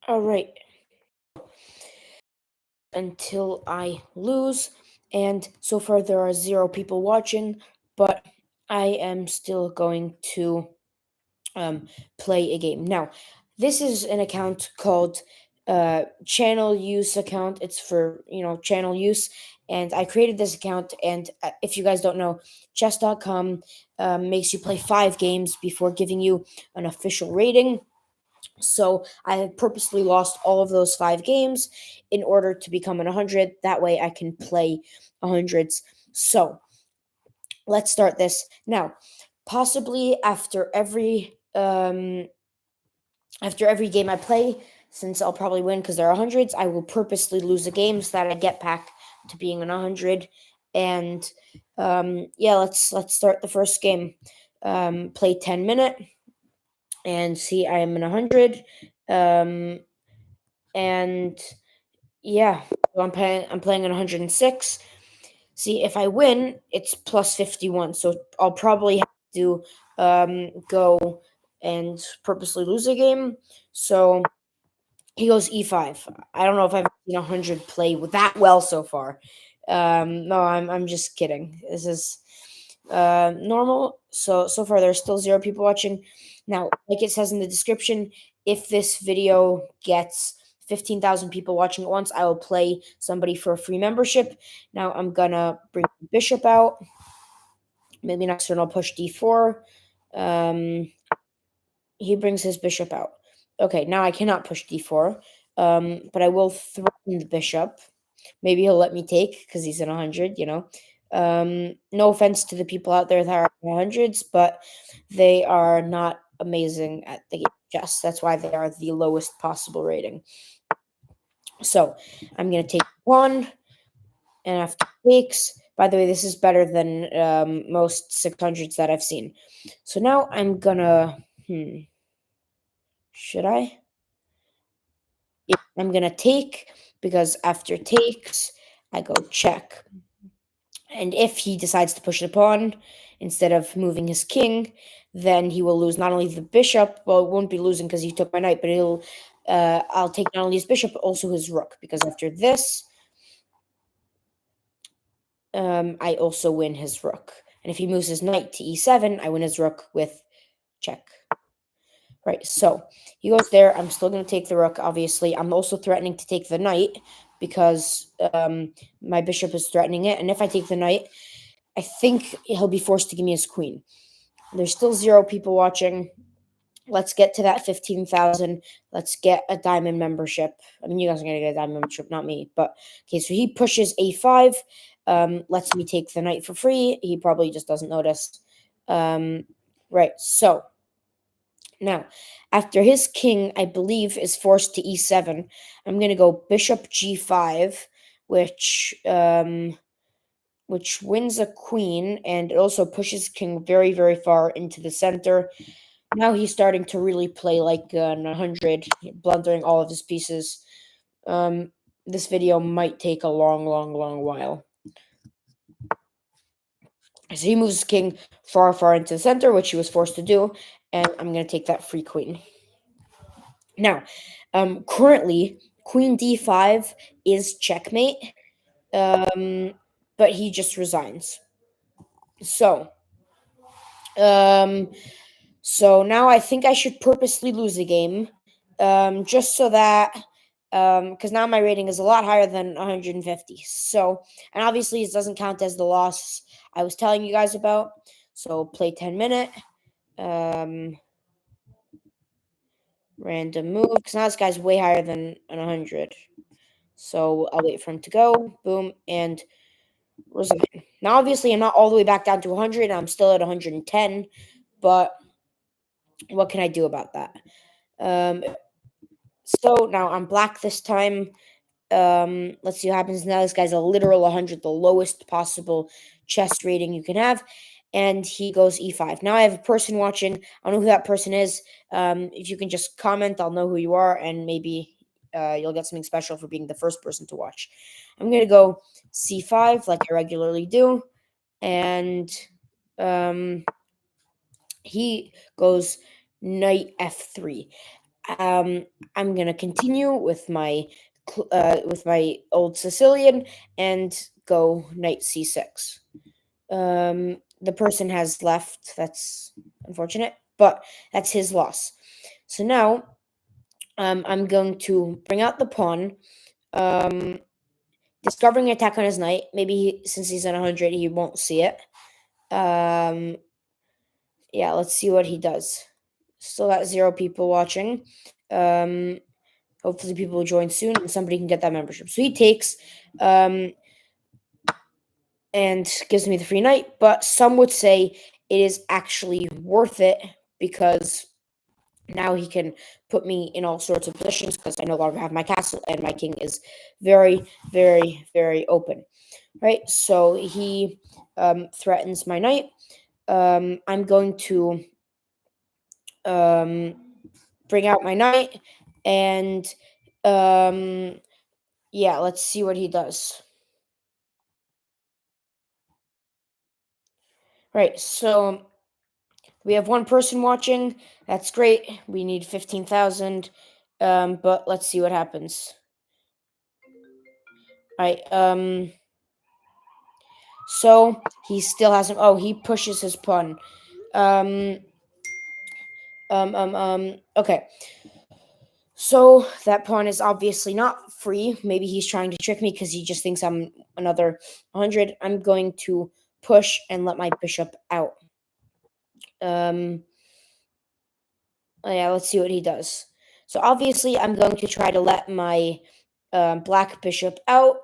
All right. Until I lose, and so far there are 0 people watching, but I am still going to play a game. Now, this is an account called channel use account. It's for, channel use. And I created this account. And if you guys don't know, chess.com makes you play 5 games before giving you an official rating. So I have purposely lost all of those 5 games in order to become an 100. That way I can play 100s. So let's start this now. Possibly after every game I play, since I'll probably win because there are 100s, I will purposely lose the games that I get back to being an 100. And yeah, let's start the first game. Play 10-minute and see I am in 100. And yeah, so I'm playing on 106. See, if I win, it's plus 51. So I'll probably have to go and purposely lose a game. So he goes e5. I don't know if I've seen 100 play with that well so far. No, I'm just kidding. This is normal. So far there's still 0 people watching. Now, like it says in the description, if this video gets 15,000 people watching at once, I will play somebody for a free membership. Now I'm gonna bring the bishop out. Maybe next turn I'll push d4. He brings his bishop out. Okay, now I cannot push d4, but I will threaten the bishop. Maybe he'll let me take because he's in 100, No offense to the people out there that are in 100s, but they are not amazing at the game of chess. That's why they are the lowest possible rating. So I'm going to take 1, and after takes, by the way, this is better than most 600s that I've seen. So now I'm going to, should I? Yeah, I'm going to take, because after takes, I go check. And if he decides to push the pawn instead of moving his king, then he will lose not only the bishop, well, it won't be losing because he took my knight, but I'll take not only his bishop, but also his rook, because after this, I also win his rook. And if he moves his knight to e7, I win his rook with check. Right, so he goes there. I'm still going to take the rook, obviously. I'm also threatening to take the knight because my bishop is threatening it. And if I take the knight, I think he'll be forced to give me his queen. There's still 0 people watching. Let's get to that 15,000. Let's get a diamond membership. I mean, you guys are going to get a diamond membership, not me. But, okay, so he pushes a5. Lets me take the knight for free. He probably just doesn't notice. Right, so now, after his king, I believe, is forced to e7, I'm going to go bishop g5, which wins a queen, and it also pushes king very, very far into the center. Now he's starting to really play like an 100, blundering all of his pieces. This video might take a long, long, long while. So he moves his king far, far into the center, which he was forced to do, and I'm going to take that free queen. Now, currently, queen d5 is checkmate, but he just resigns. So now I think I should purposely lose a game, just so that, because now my rating is a lot higher than 150. So, and obviously it doesn't count as the loss I was telling you guys about. So play 10-minute, random move, because now this guy's way higher than an 100. So I'll wait for him to go, boom, and resign. Now, obviously, I'm not all the way back down to 100. I'm still at 110, but what can I do about that? So now I'm black this time. Let's see what happens now. This guy's a literal 100, the lowest possible chess rating you can have. And he goes e5. Now I have a person watching. I don't know who that person is. If you can just comment, I'll know who you are, and maybe you'll get something special for being the first person to watch. I'm going to go c5 like I regularly do. And he goes knight f3. um, I'm gonna continue with my old Sicilian and go knight c6. The person has left. That's unfortunate, but that's his loss. So now, I'm going to bring out the pawn. Um, discovering attack on his knight. Maybe since he's at 100, he won't see it. Um, yeah, let's see what he does. Still got 0 people watching. Um, hopefully, people will join soon and somebody can get that membership. So he takes, um, and gives me the free knight. But some would say it is actually worth it because now he can put me in all sorts of positions because I no longer have my castle and my king is very, very, very open. Right? So he threatens my knight. I'm going to um, bring out my knight and um, yeah, let's see what he does. Right, so we have one person watching. That's great. We need 15,000. But let's see what happens. All right. So he still hasn't. Oh, he pushes his pawn. Um. Okay. So that pawn is obviously not free. Maybe he's trying to trick me because he just thinks I'm another 100. I'm going to push and let my bishop out. Um. Oh, yeah, let's see what he does. So obviously, I'm going to try to let my black bishop out.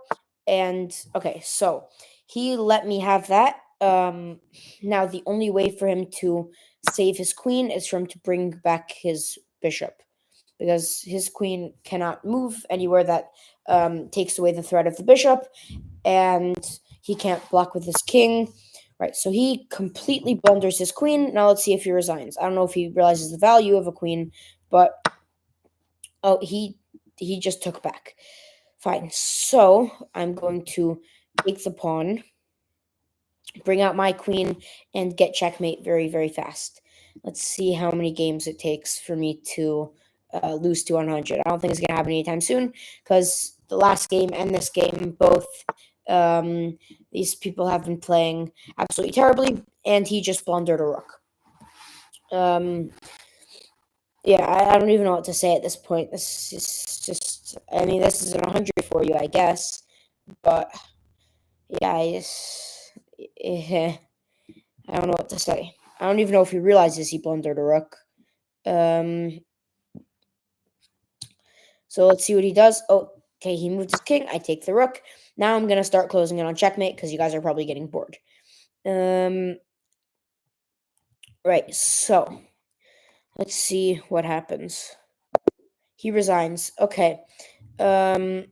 And okay, so he let me have that. Now, the only way for him to save his queen is for him to bring back his bishop because his queen cannot move anywhere that takes away the threat of the bishop, and he can't block with his king. Right, so he completely blunders his queen. Now let's see if he resigns. I don't know if he realizes the value of a queen, but oh, he just took back. Fine. So I'm going to take the pawn, bring out my queen, and get checkmate very, very fast. Let's see how many games it takes for me to lose to 100. I don't think it's going to happen anytime soon because the last game and this game, both these people have been playing absolutely terribly, and he just blundered a rook. Yeah, I don't even know what to say at this point. This is just, I mean, this is an 100 for you, I guess, but yeah, I don't know what to say. I don't even know if he realizes he blundered a rook. Um, so let's see what he does. Oh, okay, he moved his king. I take the rook. Now I'm gonna start closing it on checkmate because you guys are probably getting bored. Right. So let's see what happens. He resigns. Okay. Um,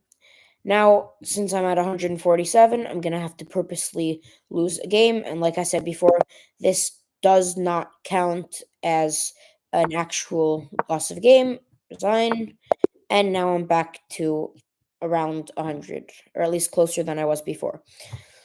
Now, since I'm at 147, I'm going to have to purposely lose a game. And like I said before, this does not count as an actual loss of a game. Resign. And now I'm back to around 100, or at least closer than I was before.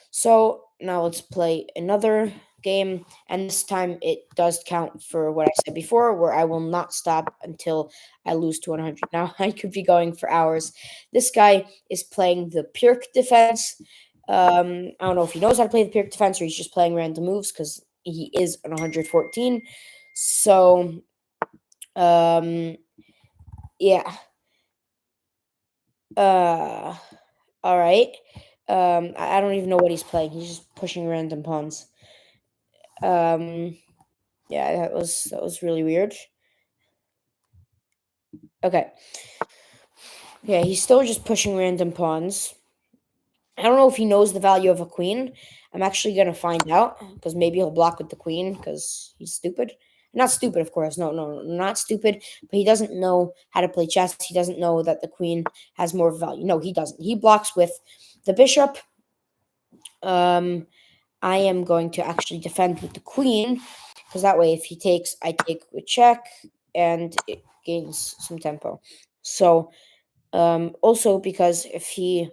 So now let's play another game, and this time it does count for what I said before, where I will not stop until I lose to 100. Now I could be going for hours. This guy is playing the Pirk defense. I don't know if he knows how to play the Pirk defense or he's just playing random moves because he is on 114. So, yeah. Uh, all right. I don't even know what he's playing. He's just pushing random pawns. Um, yeah, that was really weird. Okay. Yeah, he's still just pushing random pawns. I don't know if he knows the value of a queen. I'm actually gonna find out because maybe he'll block with the queen because he's stupid. Not stupid, of course. No, no, no, not stupid. But he doesn't know how to play chess. He doesn't know that the queen has more value. No, he doesn't. He blocks with the bishop. I am going to actually defend with the queen because that way, if he takes, I take with check, and it gains some tempo. So, also because if he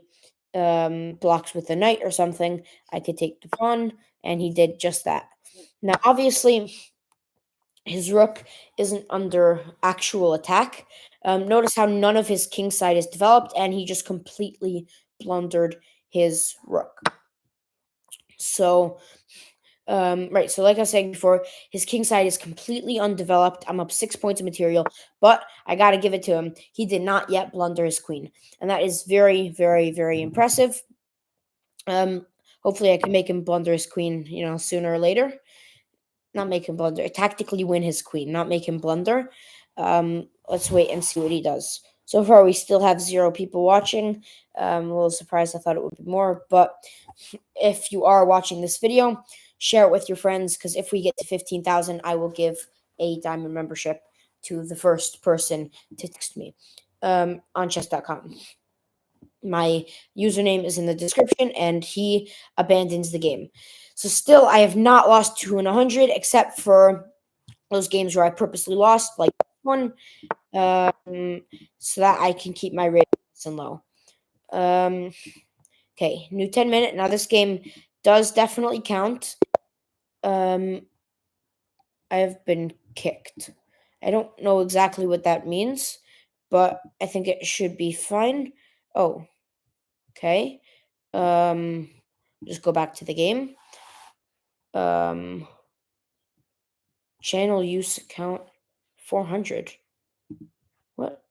blocks with the knight or something, I could take the pawn, and he did just that. Now, obviously, his rook isn't under actual attack. Notice how none of his king side is developed, and he just completely blundered his rook. So, right. So, like I was saying before, his king side is completely undeveloped. I'm up 6 points of material, but I got to give it to him. He did not yet blunder his queen, and that is very, very, very impressive. Um, Hopefully, I can make him blunder his queen, sooner or later. Not make him blunder. Tactically win his queen, not make him blunder. Let's wait and see what he does. So far, we still have 0 people watching. A little surprised. I thought it would be more, but if you are watching this video, share it with your friends, because if we get to 15,000, I will give a diamond membership to the first person to text me on chess.com. My username is in the description, and he abandons the game. So still, I have not lost 2 in 100, except for those games where I purposely lost, like this one, so that I can keep my rating nice and low. Okay, new 10-minute. Now this game does definitely count. I have been kicked. I don't know exactly what that means, but I think it should be fine. Oh, okay. Um, just go back to the game. Um, Channel use account 400. What?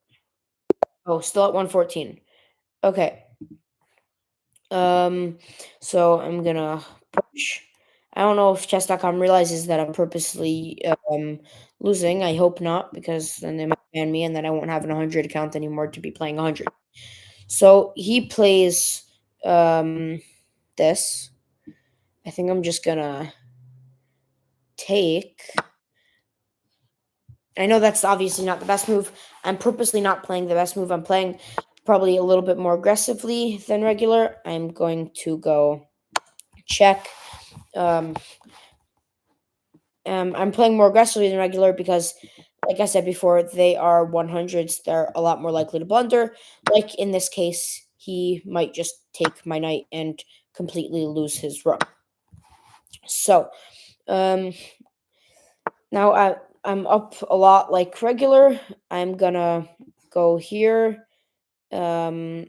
Oh, still at 114. Okay. Um, so I'm gonna push. I don't know if chess.com realizes that I'm purposely losing. I hope not, because then they might ban me and then I won't have an 100 account anymore to be playing 100. So he plays this. I think I'm just gonna take. I know that's obviously not the best move. I'm purposely not playing the best move. I'm playing probably a little bit more aggressively than regular. I'm going to go check. Um, I'm playing more aggressively than regular because, like I said before, they are 100s. They're a lot more likely to blunder. Like in this case, he might just take my knight and completely lose his rook. So, um, now I'm up a lot like regular. I'm gonna go here um,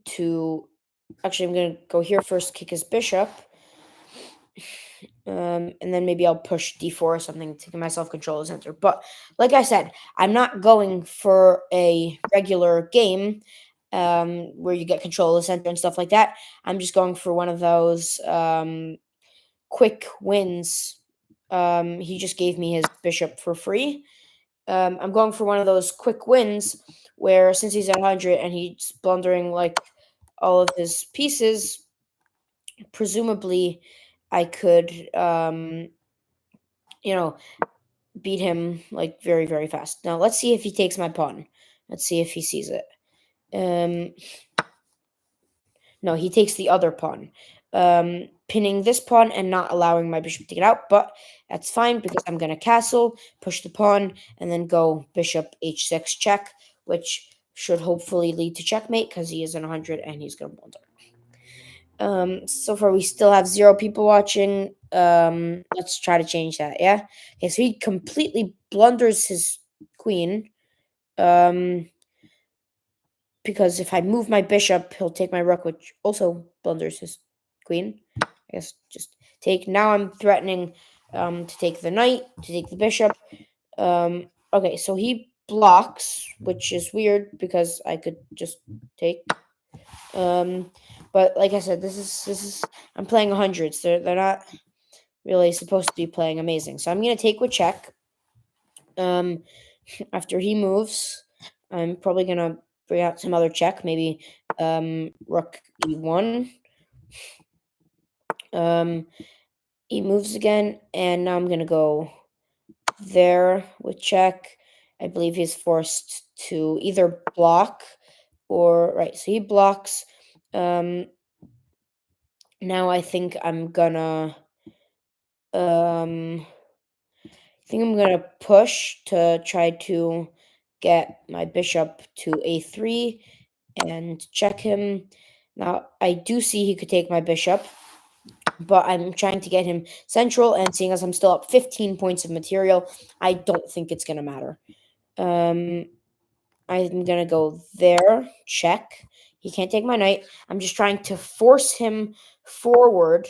to. Actually, I'm gonna go here first, kick his bishop. And then maybe I'll push d4 or something to give myself control of the center. But like I said, I'm not going for a regular game where you get control of the center and stuff like that. I'm just going for one of those quick wins. He just gave me his bishop for free. I'm going for one of those quick wins where, since he's at 100 and he's blundering like all of his pieces, presumably I could you know, beat him like very, very fast. Now let's see if he takes my pawn. Let's see if he sees it. Um, no, he takes the other pawn, pinning this pawn and not allowing my bishop to get out. But that's fine because I'm gonna castle, push the pawn, and then go bishop h6 check, which should hopefully lead to checkmate because he is in 100 and he's gonna blunder. So far we still have 0 people watching. Let's try to change that. Yeah. Okay, so he completely blunders his queen. Because if I move my bishop, he'll take my rook, which also blunders his queen. I guess just take. Now I'm threatening to take the knight, to take the bishop. Okay, so he blocks, which is weird because I could just take. But like I said, this is I'm playing 100s. They're not really supposed to be playing amazing. So I'm gonna take with check. After he moves, I'm probably gonna bring out some other check, maybe rook e1. Um, he moves again, and now I'm gonna go there with check. I believe he's forced to either block or right. So he blocks. Now I think I'm gonna um I think I'm gonna push to try to get my bishop to a3 and check him. Now I do see he could take my bishop, but I'm trying to get him central, and seeing as I'm still up 15 points of material, I don't think it's gonna matter. Um, I'm gonna go there, check. He can't take my knight. I'm just trying to force him forward,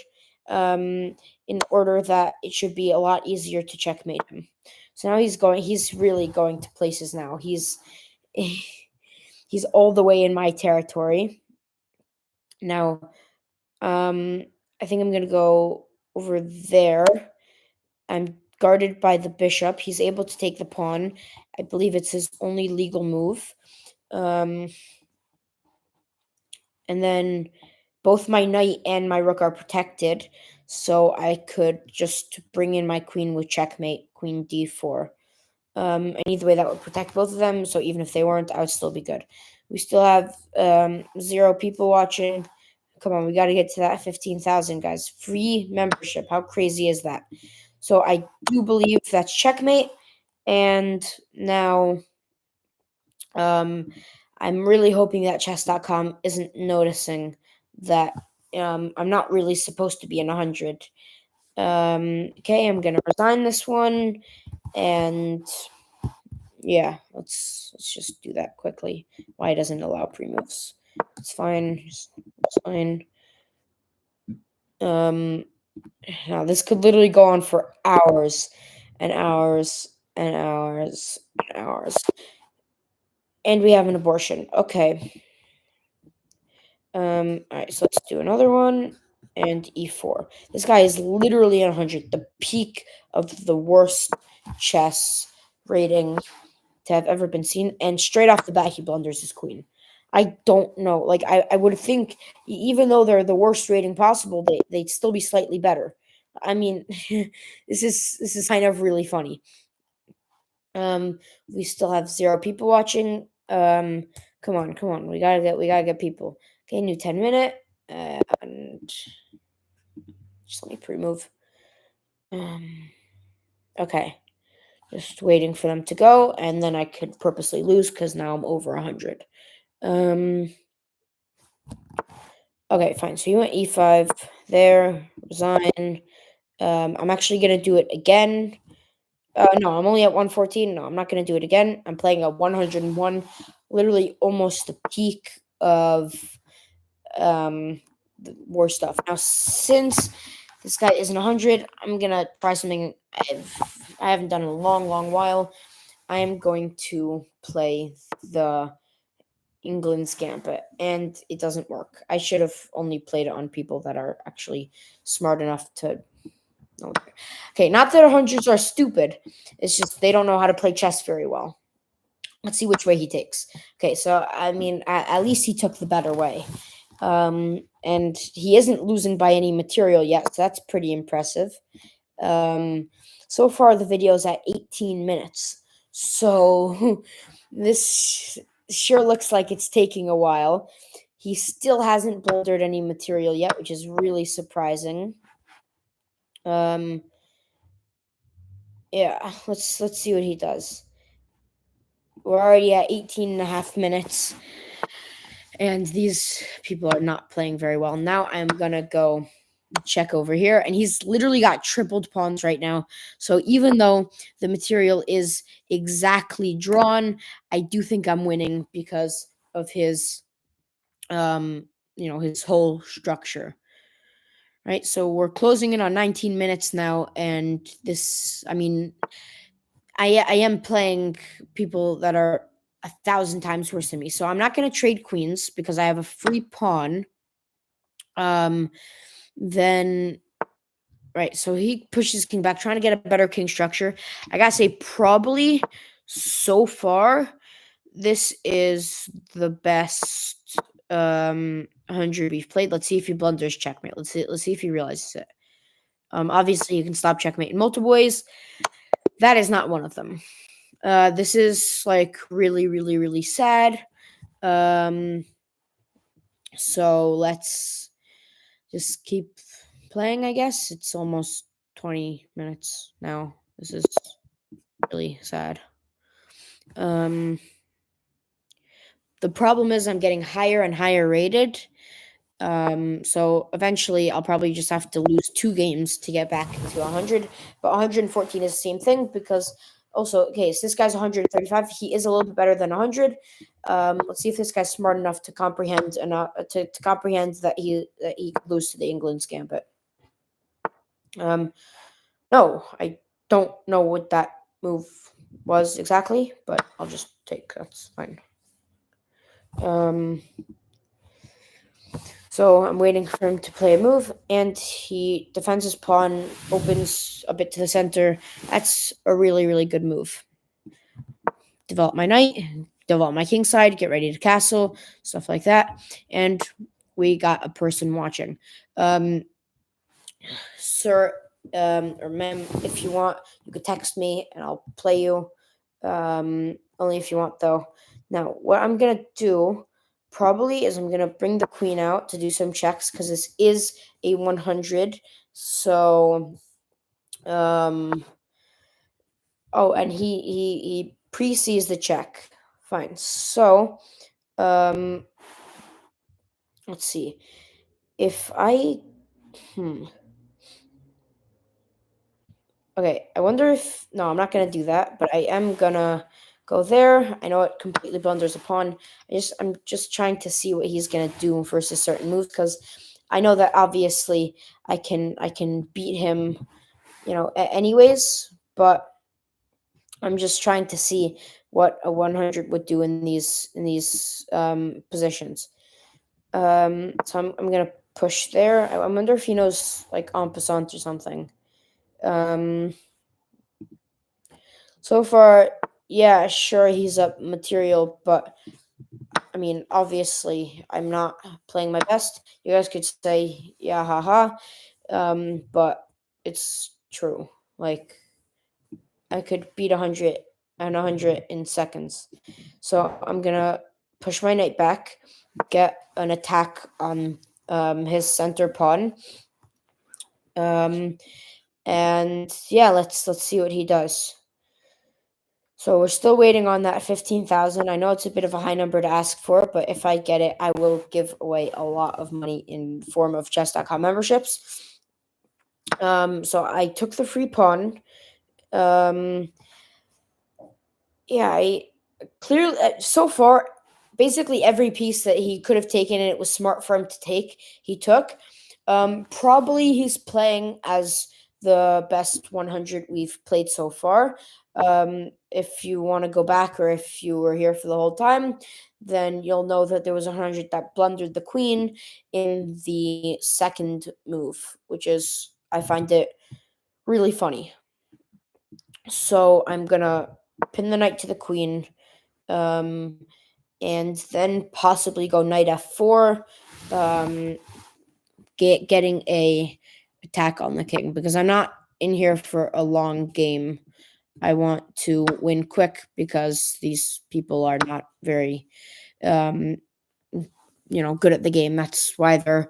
in order that it should be a lot easier to checkmate him. So now he's really going to places now. He's all the way in my territory. Now, I think I'm gonna go over there. I'm guarded by the bishop. He's able to take the pawn. I believe it's his only legal move. Um, and then both my knight and my rook are protected, so I could just bring in my queen with checkmate, queen d4. And either way, that would protect both of them. So even if they weren't, I would still be good. We still have 0 people watching. Come on, we got to get to that 15,000, guys. Free membership. How crazy is that? So I do believe that's checkmate. And now, um, I'm really hoping that chess.com isn't noticing that I'm not really supposed to be in 100. Okay, I'm going to resign this one. And yeah, let's just do that quickly. Why doesn't allow pre-moves? It's fine. It's fine. Um, Now this could literally go on for hours and hours and hours and hours. And we have an abortion. Okay. All right, so let's do another one. And e4. This guy is literally 100, the peak of the worst chess rating to have ever been seen. And straight off the bat, he blunders his queen. I don't know. Like, I would think, even though they're the worst rating possible, they'd still be slightly better. I mean, this is kind of really funny. We still have 0 people watching. Come on, come on. We gotta get people. Okay, new 10-minute. And just let me pre-move. Okay. Just waiting for them to go, and then I could purposely lose because now I'm over 100. Okay, fine. So you went e5 there, resign. I'm actually gonna do it again. No, I'm only at 114. No, I'm not gonna do it again. I'm playing at 101, literally almost the peak of the war stuff. Now, since this guy isn't 100, I'm gonna try something I haven't done in a long, long while. I am going to play the England's Gambit, and it doesn't work. I should have only played it on people that are actually smart enough to know. Okay, not that 100s are stupid. It's just they don't know how to play chess very well. Let's see which way he takes. Okay, so I mean, at least he took the better way. And he isn't losing by any material yet, so that's pretty impressive. So far, the video is at 18 minutes. So this sure looks like it's taking a while. He still hasn't blundered any material yet, which is really surprising. Yeah, let's see what he does. We're already at 18 and a half minutes, and these people are not playing very well. Now I'm gonna go check over here, and he's literally got tripled pawns right now. So even though the material is exactly drawn, I do think I'm winning because of his his whole structure. Right? So we're closing in on 19 minutes now, and this, I mean, I am playing people that are 1,000 times worse than me. So I'm not going to trade queens because I have a free pawn. Then right, so he pushes king back, trying to get a better king structure. I gotta say, probably so far, this is the best 100 we've played. Let's see if he blunders checkmate. Let's see if he realizes it. Obviously, you can stop checkmate in multiple ways. That is not one of them. This is like really, really, really sad. So let's just keep playing, I guess. It's almost 20 minutes now. This is really sad. The problem is I'm getting higher and higher rated. So eventually I'll probably just have to lose two games to get back to 100. But 114 is the same thing because also, okay, so this guy's 135. He is a little bit better than 100. Let's see if this guy's smart enough to comprehend to comprehend that he could lose to the England's gambit. Um, no, I don't know what that move was exactly, but I'll just take that's fine. Um, so I'm waiting for him to play a move, and he defends his pawn, opens a bit to the center. That's a really, really good move. Develop my knight, develop my king side, get ready to castle, stuff like that. And we got a person watching. Sir, or ma'am, if you want, you could text me and I'll play you. Only if you want, though. Now, what I'm gonna do probably is I'm gonna bring the queen out to do some checks because this is a 100. So, um, oh, and he pre-sees the check. Fine. So, um, let's see. If I, hmm. Okay, I wonder if no, I'm not gonna do that, but I am gonna go there. I know it completely blunders a pawn. I'm just trying to see what he's gonna do versus certain moves because I know that obviously I can beat him, anyways, but I'm just trying to see what a 100 would do in these positions. So I'm gonna push there. I wonder if he knows like en passant or something. Um, So far, yeah, sure, he's up material, but I mean, obviously, I'm not playing my best. You guys could say, yeah, haha, but it's true. Like, I could beat 100 and 100 in seconds. So I'm gonna push my knight back, get an attack on his center pawn, um, and yeah, let's see what he does. So we're still waiting on that 15,000. I know it's a bit of a high number to ask for, but if I get it, I will give away a lot of money in form of chess.com memberships. So I took the free pawn. Um, yeah, I clearly so far basically every piece that he could have taken and it was smart for him to take, he took. Probably he's playing as the best 100 we've played so far. If you want to go back or if you were here for the whole time, then you'll know that there was a 100 that blundered the queen in the second move, which is, I find it really funny. So I'm gonna pin the knight to the queen, um, and then possibly go knight f4, um, getting a attack on the king because I'm not in here for a long game. I want to win quick because these people are not very, um, good at the game. That's why they're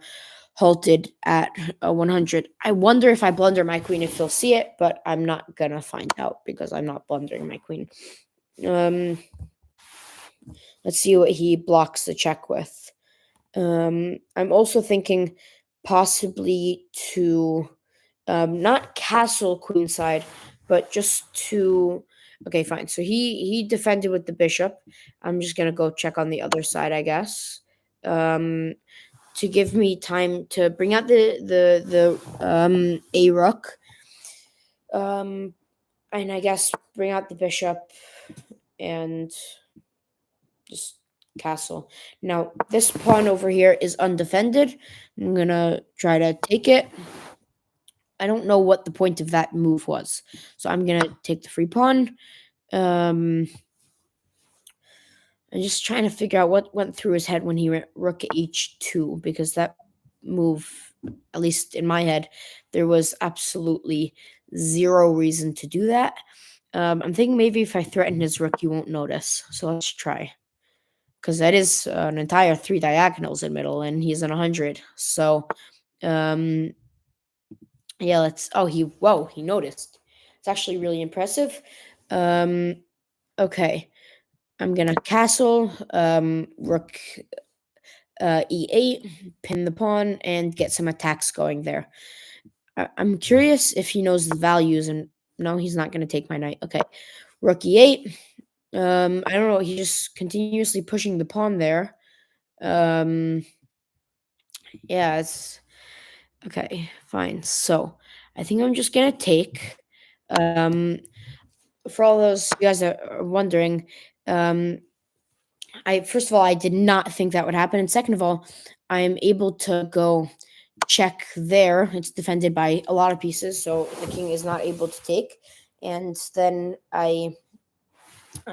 halted at a 100. I wonder if I blunder my queen if he'll see it, but I'm not gonna find out because I'm not blundering my queen. Um, let's see what he blocks the check with. I'm also thinking possibly to not castle queenside, but just to. Okay, fine. So he defended with the bishop. I'm just gonna go check on the other side, I guess. To give me time to bring out the a rook. Um, and I guess bring out the bishop and just castle. Now, this pawn over here is undefended. I'm gonna try to take it. I don't know what the point of that move was. So I'm gonna take the free pawn. Um I'm just trying to figure out what went through his head when he went rook h2 because that move, at least in my head, there was absolutely zero reason to do that. I'm thinking maybe if I threaten his rook, he won't notice. So let's try. Because that is an entire three diagonals in middle, and he's in 100. So, um, yeah, let's. Oh, he noticed. It's actually really impressive. Um, okay, I'm gonna castle. Rook e8, pin the pawn, and get some attacks going there. I'm curious if he knows the values, and no, he's not going to take my knight. Okay, rook e8. I don't know. He's just continuously pushing the pawn there. Um, yeah, it's okay. Fine. So I think I'm just gonna take. Um, for all those you guys that are wondering, um, I first of all I did not think that would happen, and second of all, I am able to go check there. It's defended by a lot of pieces, so the king is not able to take. And then I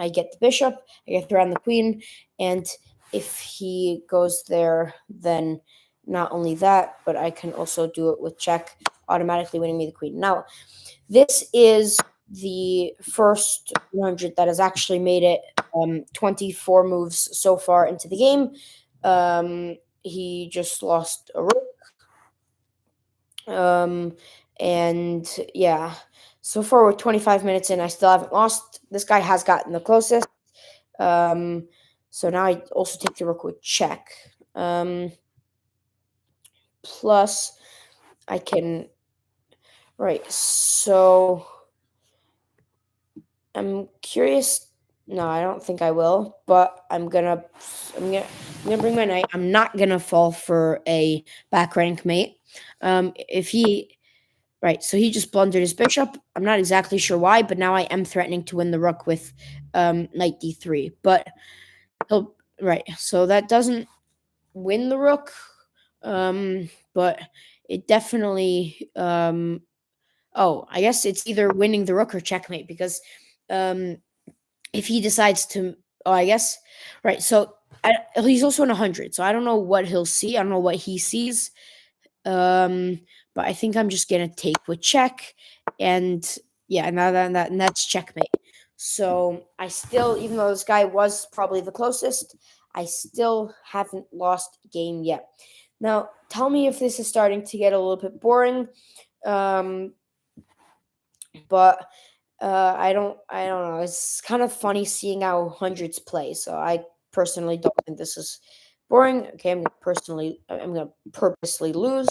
get the bishop, I get throw on the queen, and if he goes there, then not only that, but I can also do it with check, automatically winning me the queen. Now, this is the first 100 that has actually made it 24 moves so far into the game. He just lost a rook. Um, and yeah, so far we're 25 minutes in. I still haven't lost. This guy has gotten the closest. Um, so now I also take the rook with check. Plus, I can. Right. So I'm curious. No, I don't think I will. But I'm gonna bring my knight. I'm not gonna fall for a back rank mate. If he Right, so he just blundered his bishop. I'm not exactly sure why, but now I am threatening to win the rook with knight d3. But he'll right, so that doesn't win the rook, but it definitely. Oh, I guess it's either winning the rook or checkmate because um, if he decides to, oh, I guess right. So he's also in 100, so I don't know what he'll see. I don't know what he sees. Um, but I think I'm just gonna take with check, and yeah, now that and that's checkmate. So I still, even though this guy was probably the closest, I still haven't lost a game yet. Now, tell me if this is starting to get a little bit boring. Um, but I don't know. It's kind of funny seeing how hundreds play. So I personally don't think this is boring. Okay, I'm gonna purposely lose.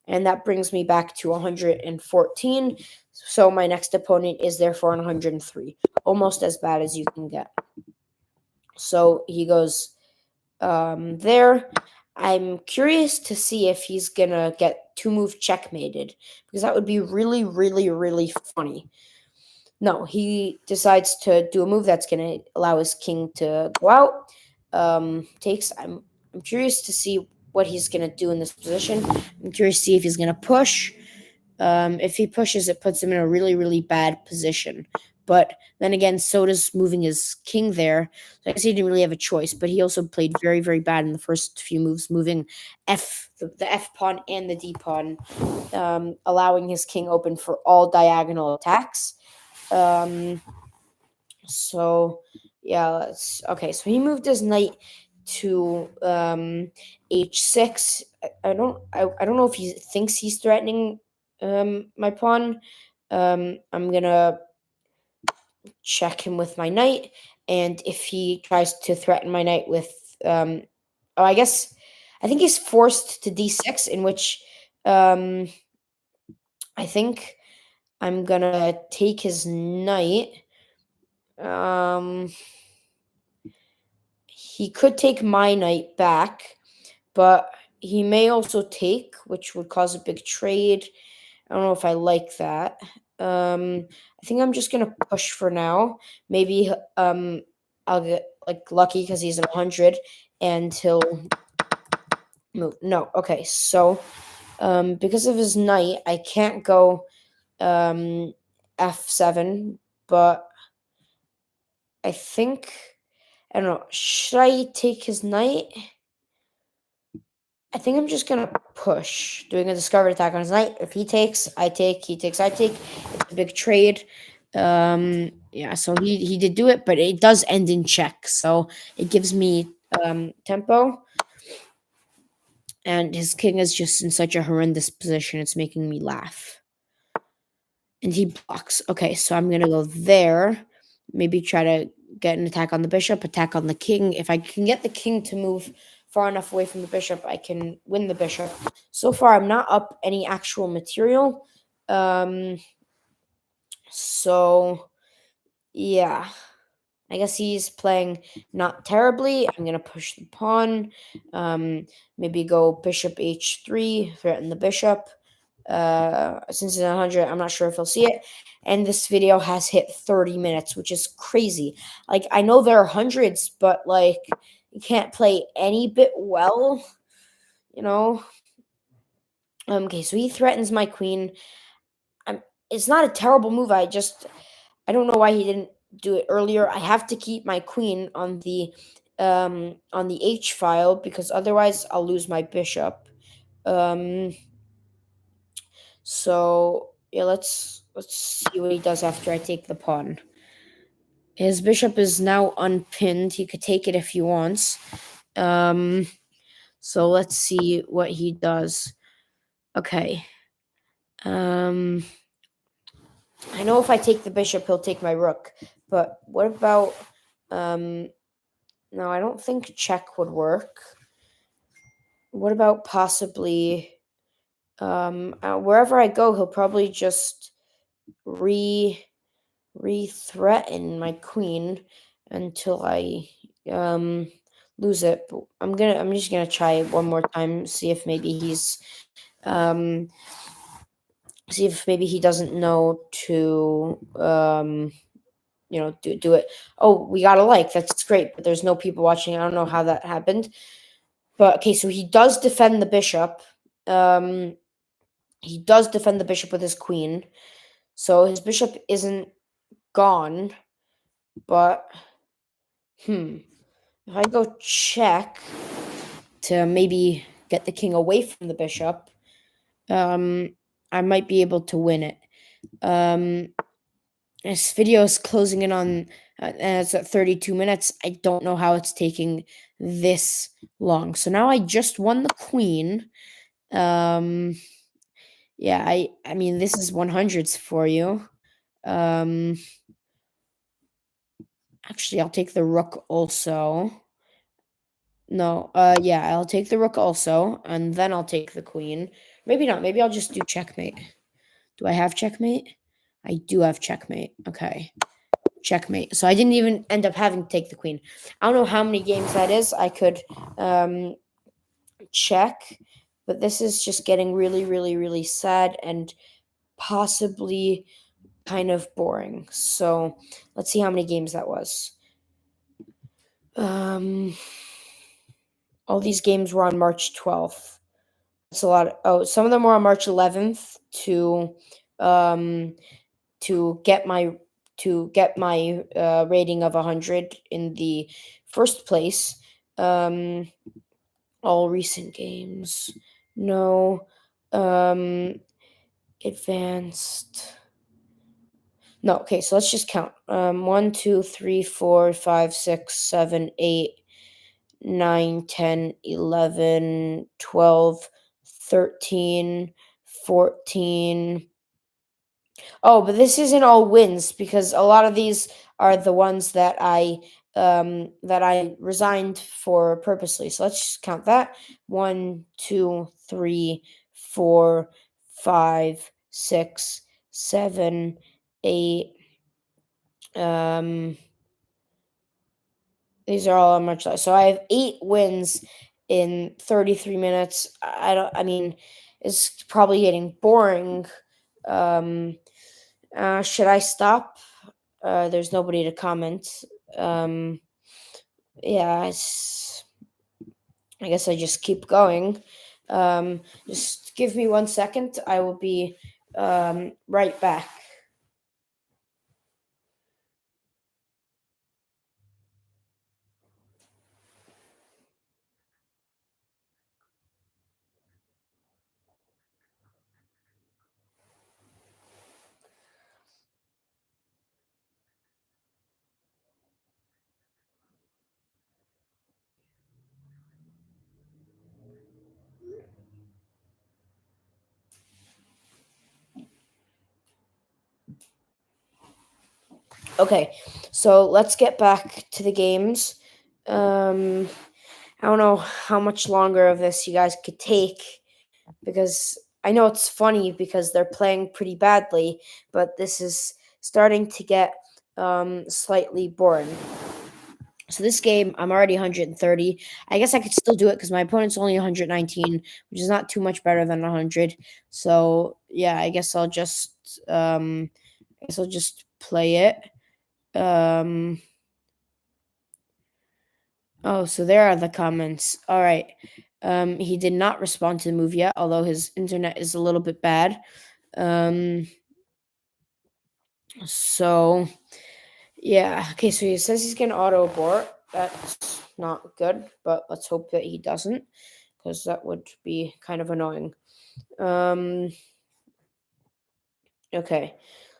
And that brings me back to 114. So my next opponent is therefore on 103. Almost as bad as you can get. So he goes there. I'm curious to see if he's going to get two move checkmated because that would be really, really, really funny. No, he decides to do a move that's going to allow his king to go out. Takes. I'm curious to see what he's going to do in this position. I'm curious to see if he's going to push. If he pushes, it puts him in a really, really bad position. But then again, so does moving his king there. So I guess he didn't really have a choice. But he also played very, very bad in the first few moves, moving the F pawn and the D pawn, allowing his king open for all diagonal attacks. Um, so yeah, let's okay. So he moved his knight to h6. I don't know if he thinks he's threatening my pawn. I'm gonna check him with my knight, and if he tries to threaten my knight with oh, I think he's forced to d6, in which um I think I'm gonna take his knight. Um, he could take my knight back, but he may also take, which would cause a big trade. I don't know if I like that. I think I'm just gonna push for now. Maybe I'll get like lucky because he's in 100, and he'll move. No, okay. So because of his knight, I can't go um f7, but I think I don't know. Should I take his knight? I think I'm just gonna push, doing a discovered attack on his knight. If he takes, I take. He takes, I take. It's a big trade. Yeah. So he did do it, but it does end in check. So it gives me tempo, and his king is just in such a horrendous position. It's making me laugh. And he blocks. Okay, so I'm gonna go there. Maybe try to get an attack on the bishop, attack on the king. If I can get the king to move far enough away from the bishop, I can win the bishop. So far, I'm not up any actual material. Um, so yeah, I guess he's playing not terribly. I'm gonna push the pawn. Maybe go bishop h3, threaten the bishop. Since it's 100, I'm not sure if he'll see it. And this video has hit 30 minutes, which is crazy. Like, I know there are hundreds, but like, you can't play any bit well, you know. Okay, so he threatens my queen. I'm, it's not a terrible move. I don't know why he didn't do it earlier. I have to keep my queen on the H file because otherwise I'll lose my bishop. Um, so yeah, let's see what he does after I take the pawn. His bishop is now unpinned. He could take it if he wants. Um, so let's see what he does. Okay. Um, I know if I take the bishop, he'll take my rook. But what about no, I don't think check would work. What about possibly wherever I go, he'll probably just re-threaten my queen until I um lose it. But I'm just gonna try one more time, um see if maybe he doesn't know to do it. Oh, we got a like. That's great, but there's no people watching. I don't know how that happened. But okay, so he does defend the bishop. Um he does defend the bishop with his queen. So his bishop isn't gone, but if I go check to maybe get the king away from the bishop, um I might be able to win it. Um this video is closing in on and it's at 32 minutes. I don't know how it's taking this long. So now I just won the queen. Um yeah, I mean this is 100's for you. Um Actually, I'll take the rook also. No, yeah, I'll take the rook also, and then I'll take the queen. Maybe not. Maybe I'll just do checkmate. Do I have checkmate? I do have checkmate. Okay. Checkmate. So I didn't even end up having to take the queen. I don't know how many games that is. I could check, but this is just getting really, really, really sad and possibly kind of boring. So let's see how many games that was. Um, all these games were on March 12th. That's a lot. Oh, some of them were on March 11th um to get my rating of 100 in the first place. Um, all recent games. No. Advanced. No. Okay, so let's just count. 1, 2, 3, 4, 5, 6, 7, 8, 9, 10, 11, 12, 13, 14. Oh, but this isn't all wins because a lot of these are the ones that I resigned for purposely. So let's just count that. 1, 2, 3, 4, 5, 6, 7, 8. Um these are all much less. So I have 8 wins in 33 minutes. I mean, it's probably getting boring. Um should I stop? There's nobody to comment. Um, yeah, I guess I just keep going. Just give me 1 second. I will be right back. Okay, so let's get back to the games. Um, I don't know how much longer of this you guys could take because I know it's funny because they're playing pretty badly, but this is starting to get slightly boring. So this game, I'm already 130. I guess I could still do it because my opponent's only 119, which is not too much better than 100. So yeah, I guess I'll just play it. Um, oh, so there are the comments. All right. He did not respond to the move yet, although his internet is a little bit bad. Um, so yeah. Okay, so he says he's gonna auto abort. That's not good, but let's hope that he doesn't, because that would be kind of annoying. Um, okay.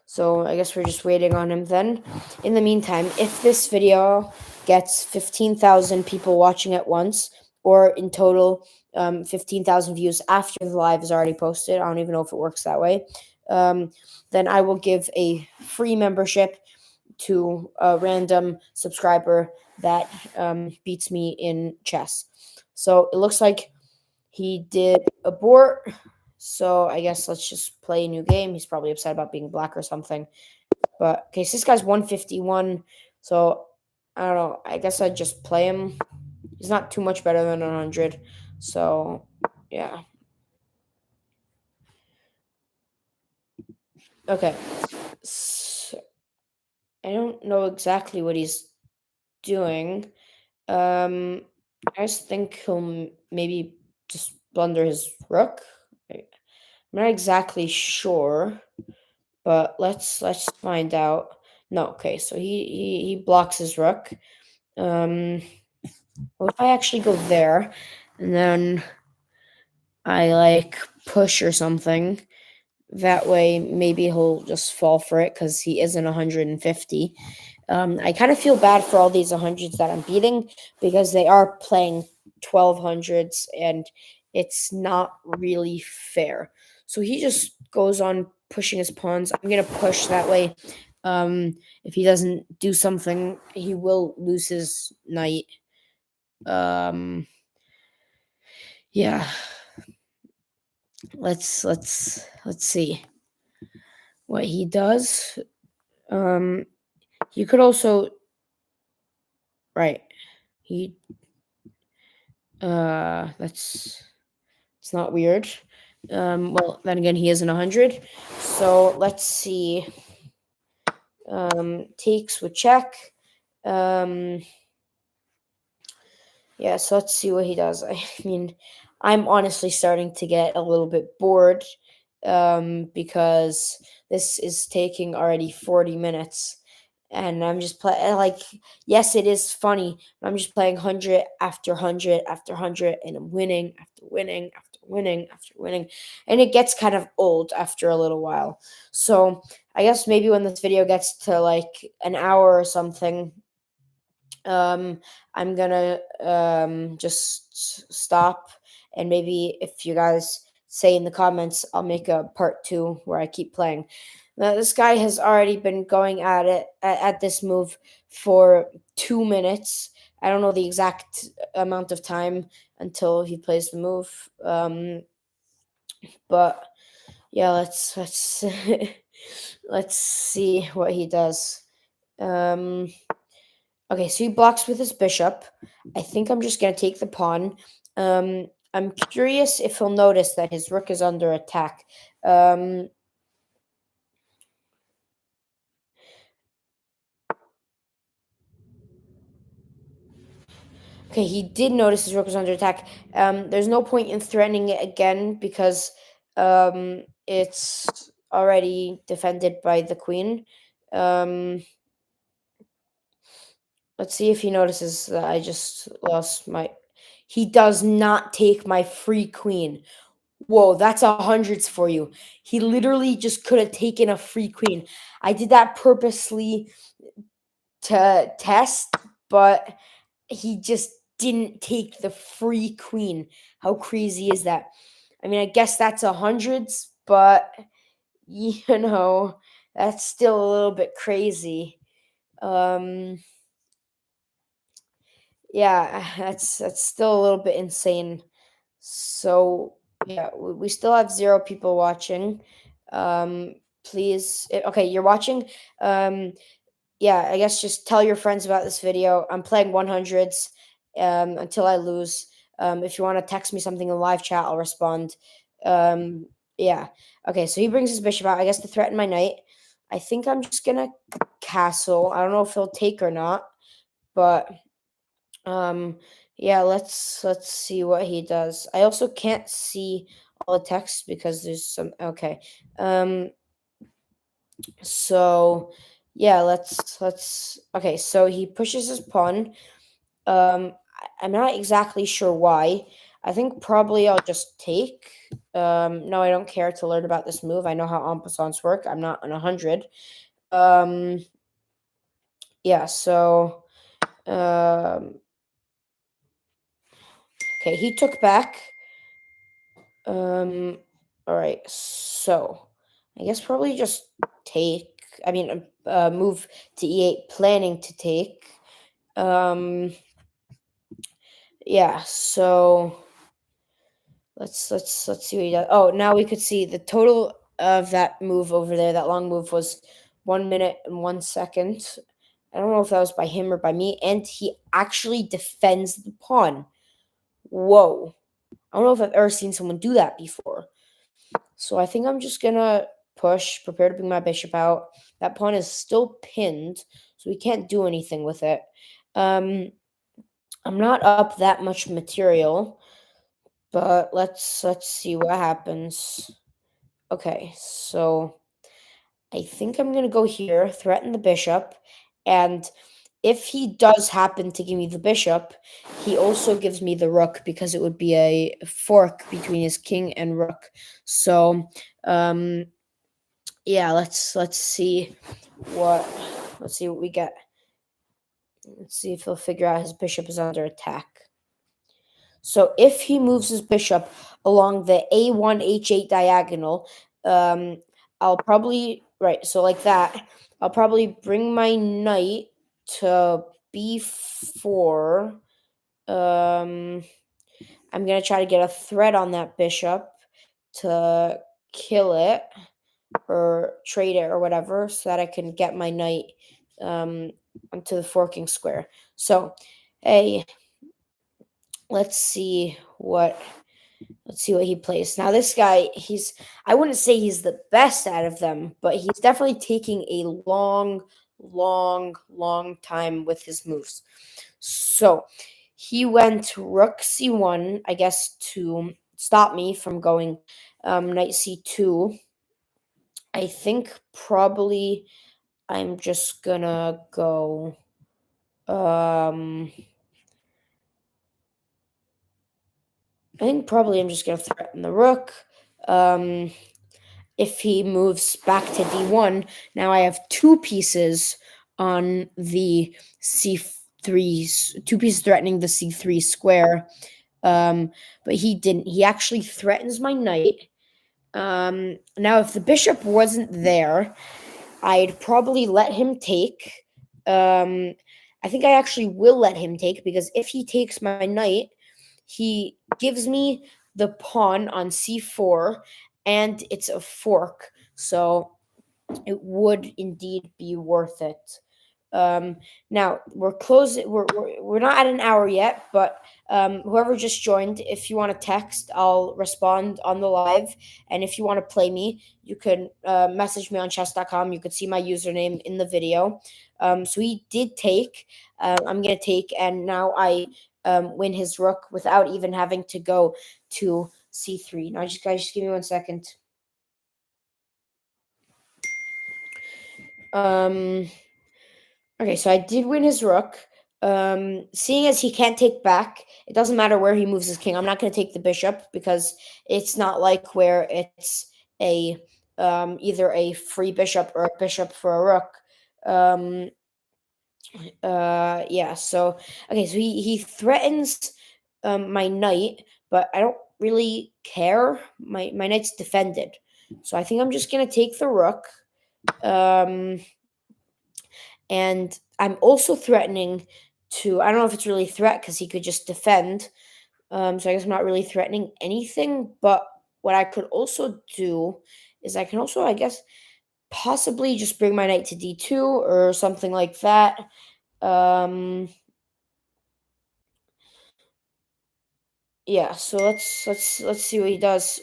So I guess we're just waiting on him then. In the meantime, if this video gets 15,000 people watching at once, or in total 15,000 views after the live is already posted, I don't even know if it works that way, then I will give a free membership to a random subscriber that beats me in chess. So it looks like he did abort. So I guess let's just play a new game. He's probably upset about being black or something. But okay, so this guy's 151. So I don't know. I guess I'd just play him. He's not too much better than 100. So yeah. Okay. So, I don't know exactly what he's doing. Um, I just think he'll maybe just blunder his rook. I'm not exactly sure, but let's find out. No, okay, so he blocks his rook. Um, what if I actually go there, and then I like push or something? That way, maybe he'll just fall for it because he isn't 150. I kind of feel bad for all these 100s that I'm beating because they are playing 1200s and it's not really fair. So he just goes on pushing his pawns. I'm going to push that way. If he doesn't do something, he will lose his knight. Um, yeah, let's see what he does. Um, you could also right. He that's it's not weird. Well, then again, he isn't 100. So let's see. Takes with check. Um, yeah, so let's see what he does. I mean, I'm honestly starting to get a little bit bored because this is taking already 40 minutes. And I'm just playing, like, yes, it is funny, but I'm just playing 100 after 100 after 100, and I'm winning after winning after winning after winning. And it gets kind of old after a little while. So I guess maybe when this video gets to like an hour or something, um, I'm gonna just stop, and maybe if you guys say in the comments, I'll make a part two where I keep playing. Now, this guy has already been going at it at this move for 2 minutes. I don't know the exact amount of time until he plays the move. But yeah, let's let's see what he does. Um, Okay, so he blocks with his bishop. I think I'm just going to take the pawn. I'm curious if he'll notice that his rook is under attack. Um, okay, he did notice his rook was under attack. There's no point in threatening it again because it's already defended by the queen. Um, let's see if he notices that I just lost my... He does not take my free queen. Whoa, that's 100's for you. He literally just could have taken a free queen. I did that purposely to test, but he just didn't take the free queen. How crazy is that? I mean, I guess that's 100's, but you know, that's still a little bit crazy. Um, Yeah, that's still a little bit insane. So yeah, we still have 0 people watching. Um, please, okay, you're watching. Um, yeah, I guess just tell your friends about this video. I'm playing 100's until I lose. If you want to text me something in live chat, I'll respond. Yeah. Okay, so he brings his bishop out, I guess, to threaten my knight. I think I'm just gonna castle. I don't know if he'll take or not, but um, yeah, let's see what he does. I also can't see all the text because there's some okay. Um, so yeah, let's okay, so he pushes his pawn. I'm not exactly sure why. I think probably I'll just take. No, I don't care to learn about this move. I know how en passants work. I'm not on 100. Um, yeah, so okay, he took back. Um, all right, so I guess probably just take. I mean, move to e8, planning to take. Um, yeah, so let's see what he does. Oh, now we could see the total of that move over there. That long move was 1 minute and 1 second. I don't know if that was by him or by me, and he actually defends the pawn. Whoa! I don't know if I've ever seen someone do that before. So I think I'm just gonna push, prepare to bring my bishop out. That pawn is still pinned, so we can't do anything with it. Um, I'm not up that much material, but let's see what happens. Okay, so I think I'm gonna go here, threaten the bishop, and if he does happen to give me the bishop, he also gives me the rook because it would be a fork between his king and rook. So um yeah, what let's see what we get. Let's see if he'll figure out his bishop is under attack. So if he moves his bishop along the a1 h8 diagonal, um I'll probably right, so like that, I'll probably bring my knight to b4. Um I'm gonna try to get a threat on that bishop to kill it or trade it or whatever so that I can get my knight um, onto the forking square. So, hey, let's see what he plays. Now this guy, I wouldn't say he's the best out of them, but he's definitely taking a long time with his moves. So, he went rook c1, I guess to stop me from going knight c2. I think probably I'm just gonna go. I think probably I'm just gonna threaten the rook. Um, if he moves back to d1, now I have 2 pieces on the c3, 2 pieces threatening the c3 square. But he didn't. He actually threatens my knight. Now if the bishop wasn't there, I'd probably let him take. Um, I think I actually will let him take because if he takes my knight, he gives me the pawn on c4 and it's a fork. So it would indeed be worth it. Um, Now we're close. We're not at an hour yet, but whoever just joined, if you want to text, I'll respond on the live. And if you want to play me, you can message me on chess.com. You could see my username in the video. So he did take. I'm gonna take, and now I win his rook without even having to go to c3. Now, just give me 1 second. Um, Okay, so I did win his rook. Seeing as he can't take back, it doesn't matter where he moves his king. I'm not going to take the bishop because it's not like where it's a either a free bishop or a bishop for a rook. Um, yeah. So okay, so he threatens my knight, but I don't really care. My knight's defended, so I think I'm just going to take the rook. Um, and I'm also threatening to, I don't know if it's really threat because he could just defend. So I guess I'm not really threatening anything. But what I could also do is I can also, I guess, possibly just bring my knight to d2 or something like that. Um, yeah. So let's see what he does.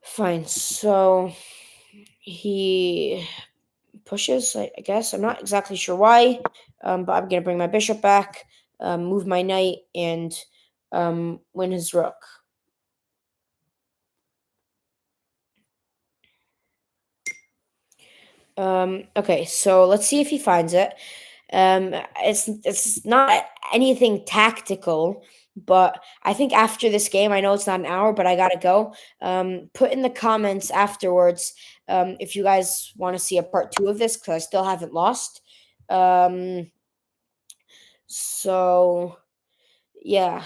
Fine. So he pushes. I guess I'm not exactly sure why. But I'm gonna bring my bishop back, move my knight, and win his rook. Okay, so let's see if he finds it. It's not anything tactical, but I think after this game, I know it's not an hour, but I gotta go. Put in the comments afterwards if you guys want to see a part two of this because I still haven't lost. Um, so yeah,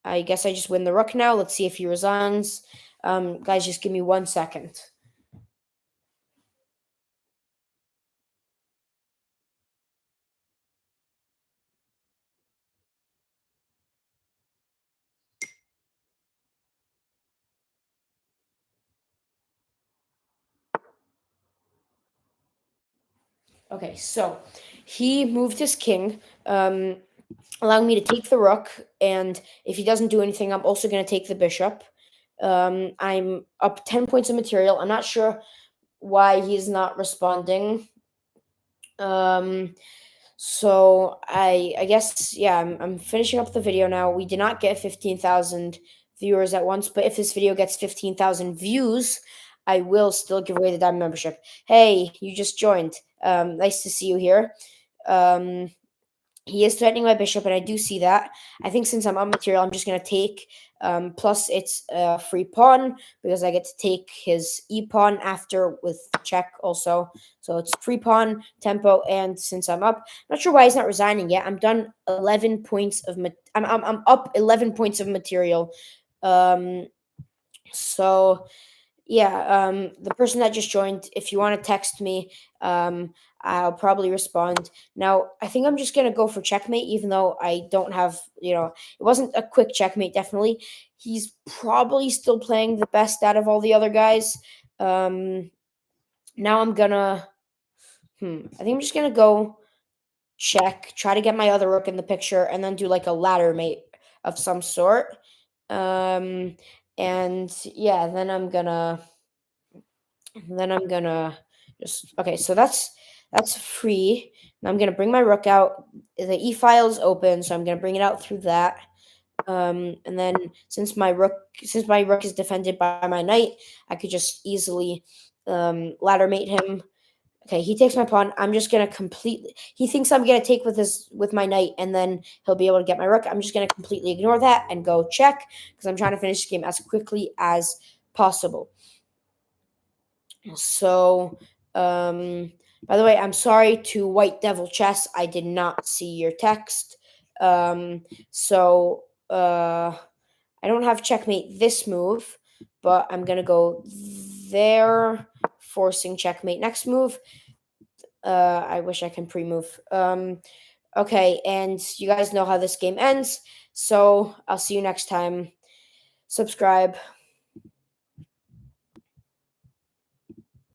I guess I just win the rook now. Let's see if he resigns. Guys, just give me 1 second. Okay, so he moved his king, allowing me to take the rook. And if he doesn't do anything, I'm also going to take the bishop. I'm up 10 points of material. I'm not sure why he's not responding. Um, so I guess yeah, I'm finishing up the video now. We did not get 15,000 viewers at once, but if this video gets 15,000 views, I will still give away the diamond membership. Hey, you just joined. Nice to see you here. Um, he is threatening my bishop, and I do see that. I think since I'm on material, I'm just going to take. Plus, it's a free pawn because I get to take his e pawn after with check also. So it's free pawn, tempo, and since I'm up, I'm not sure why he's not resigning yet. I'm done 11 points of. I'm up 11 points of material. Um, so yeah, the person that just joined, if you want to text me, I'll probably respond. Now, I think I'm just gonna go for checkmate, even though I don't have, it wasn't a quick checkmate. Definitely, he's probably still playing the best out of all the other guys. Um, now I'm gonna, I think I'm just gonna go check, try to get my other rook in the picture, and then do like a ladder mate of some sort. Um, and yeah, then I'm gonna just okay. So that's free. Now I'm gonna bring my rook out. The e file is open, so I'm gonna bring it out through that. And then since my rook is defended by my knight, I could just easily ladder mate him. Okay, he takes my pawn. I'm just gonna completely. He thinks I'm gonna take with my knight, and then he'll be able to get my rook. I'm just gonna completely ignore that and go check because I'm trying to finish the game as quickly as possible. So, by the way, I'm sorry to White Devil Chess. I did not see your text. So I don't have checkmate this move, but I'm gonna go there, forcing checkmate next move. I wish I can pre-move. Okay, and you guys know how this game ends. So I'll see you next time. Subscribe.